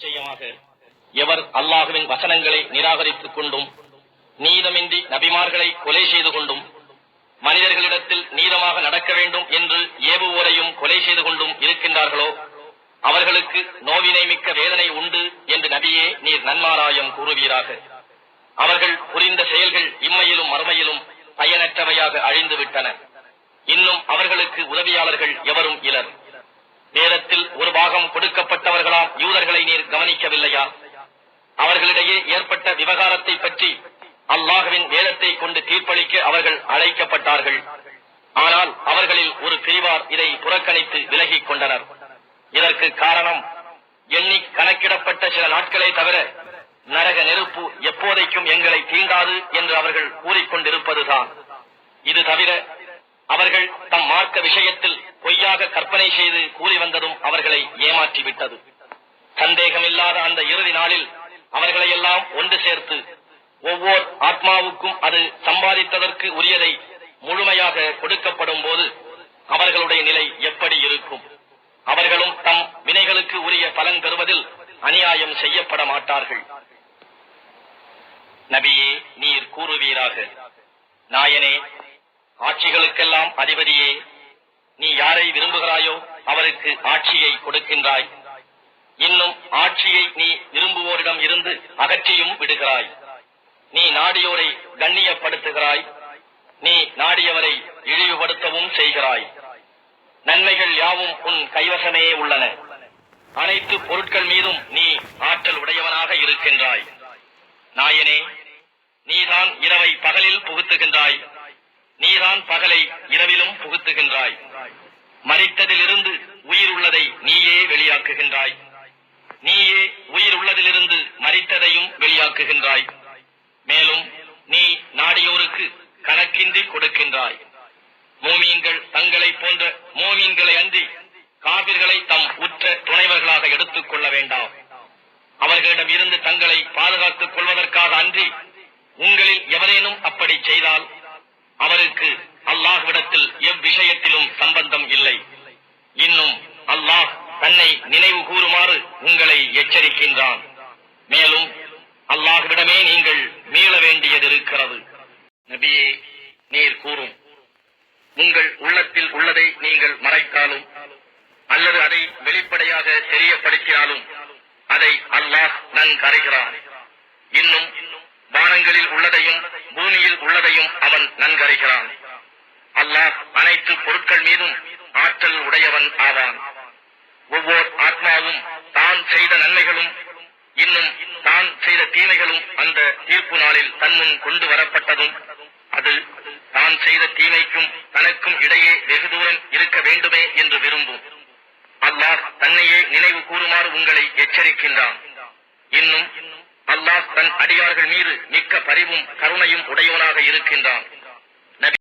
நிச்சயமாக எவர் அல்லாஹுவின் வசனங்களை நிராகரித்துக் கொண்டும் நீதமின்றி நபிமார்களை கொலை செய்து கொண்டும் மனிதர்களிடத்தில் நீதமாக நடக்க வேண்டும் என்று ஏவுவோரையும் கொலை செய்து கொண்டும் இருக்கின்றார்களோ அவர்களுக்கு நோவினை மிக்க வேதனை உண்டு என்று நபியே நீர் நன்மாராயம் கூறுவீராக. அவர்கள் புரிந்த செயல்கள் இம்மையிலும் மறுமையிலும் பயனற்றவையாக அழிந்து விட்டன. இன்னும் அவர்களுக்கு உதவியாளர்கள் எவரும் இலர். வேதத்தில் ஒரு பாகம் கொடுக்கப்பட்டவர்களாம் யூதர்களை நீர் கவனிக்கவில்லையா? அவர்களிடையே ஏற்பட்ட விவகாரத்தை பற்றி அல்லாஹ்வின் வேதத்தை கொண்டு தீர்ப்பளிக்க அவர்கள் அழைக்கப்பட்டார்கள். ஆனால் அவர்களில் ஒரு பிரிவார் இதை புறக்கணித்து விலகிக் கொண்டனர். இதற்கு காரணம் எண்ணி கணக்கிடப்பட்ட சில நாட்களே தவிர நரக நெருப்பு எப்போதைக்கும் எங்களை தீண்டாது என்று அவர்கள் கூறிக்கொண்டிருப்பதுதான். இது தவிர அவர்கள் தம் மார்க்க விஷயத்தில் பொய்யாக கற்பனை செய்து கூறி வந்ததும் அவர்களை ஏமாற்றிவிட்டது. சந்தேகமில்லாத அந்த இறுதி நாளில் அவர்களையெல்லாம் ஒன்று சேர்த்து ஒவ்வொரு ஆத்மாவுக்கும் அது சம்பாதித்ததற்கு உரியதை முழுமையாக கொடுக்கப்படும் போது அவர்களுடைய நிலை எப்படி இருக்கும்? அவர்களும் தம் வினைகளுக்கு உரிய பலன் பெறுவதில் அநியாயம் செய்யப்பட மாட்டார்கள். நபியே நீர் கூறுவீராக, நாயனே ஆட்சிகளுக்கெல்லாம் அதிபதியே, நீ யாரை விரும்புகிறாயோ அவருக்கு ஆட்சியை கொடுக்கின்றாய். இன்னும் ஆட்சியை நீ விரும்புவோரிடம் இருந்து அகற்றியும் விடுகிறாய். நீ நாடியோரை கண்ணியப்படுத்துகிறாய், நீ நாடியவரை இழிவுபடுத்தவும் செய்கிறாய். நன்மைகள் யாவும் உன் கைவசமே உள்ளன. அனைத்து பொருட்கள் மீதும் நீ ஆற்றல் உடையவனாக இருக்கின்றாய். நாயனே நீதான் இரவை பகலில் புகுத்துகின்றாய், நீதான் பகலை இரவிலும் புகுத்துகின்றாய். மரித்ததிலிருந்து உயிர் உள்ளதை நீயே வெளியாக்குகின்றாய், நீயே உயிர் உள்ளதிலிருந்து மரித்ததையும் வெளியாக்குகின்றாய். மேலும் நீ நாடியோருக்கு கணக்கின்றி கொடுக்கின்றாய். மோமீன்கள் தங்களை போன்ற மோமீன்களை அன்றி காபிர்களை தம் உற்ற துணைவர்களாக எடுத்துக் கொள்ள வேண்டாம். அவர்களிடம் இருந்து தங்களை பாதுகாத்துக் கொள்வதற்காக அன்றி உங்களில் எவரேனும் அப்படி செய்தால் அவருக்கு அல்லாஹ்விடத்தில் எவ்விஷயத்திலும் சம்பந்தம் இல்லை. இன்னும் அல்லாஹ் தன்னை நினைவு கூறுமாறு உங்களை எச்சரிக்கின்றான். மேலும் அல்லாஹ்விடமே நீங்கள் மீள வேண்டியதிருக்கிறது. நபியே நீர் கூறும், உங்கள் உள்ளத்தில் உள்ளதை நீங்கள் மறைத்தாலும் அல்லது அதை வெளிப்படையாக தெரியப்படுத்தினாலும் அதை அல்லாஹ் நன்கறிகிறான். இன்னும் வானங்களில் உள்ளதையும் பூமியில் உள்ளதையும் அவன் நன்கறிகிறான். அல்லாஹ் அனைத்து பொருட்கள் மீதும் ஆற்றல் உடையவன் ஆவான். ஒவ்வொரு ஆத்மாவும் தான் செய்த நன்மைகளும் இன்னும் தான் செய்த தீமைகளும் அந்த தீர்ப்பு நாளில் தன்முன் கொண்டு வரப்பட்டதும் அது தான் செய்த தீமைக்கும் தனக்கும் இடையே வெகு தூரம் இருக்க வேண்டுமே என்று விரும்பும். அல்லாஹ் தன்னையே நினைவு கூறுமாறு உங்களை எச்சரிக்கின்றான். இன்னும் அல்லாஹ் தன் அடியார்கள் மீது மிக்க பரிவும் கருணையும் உடையவனாக இருக்கின்றான்.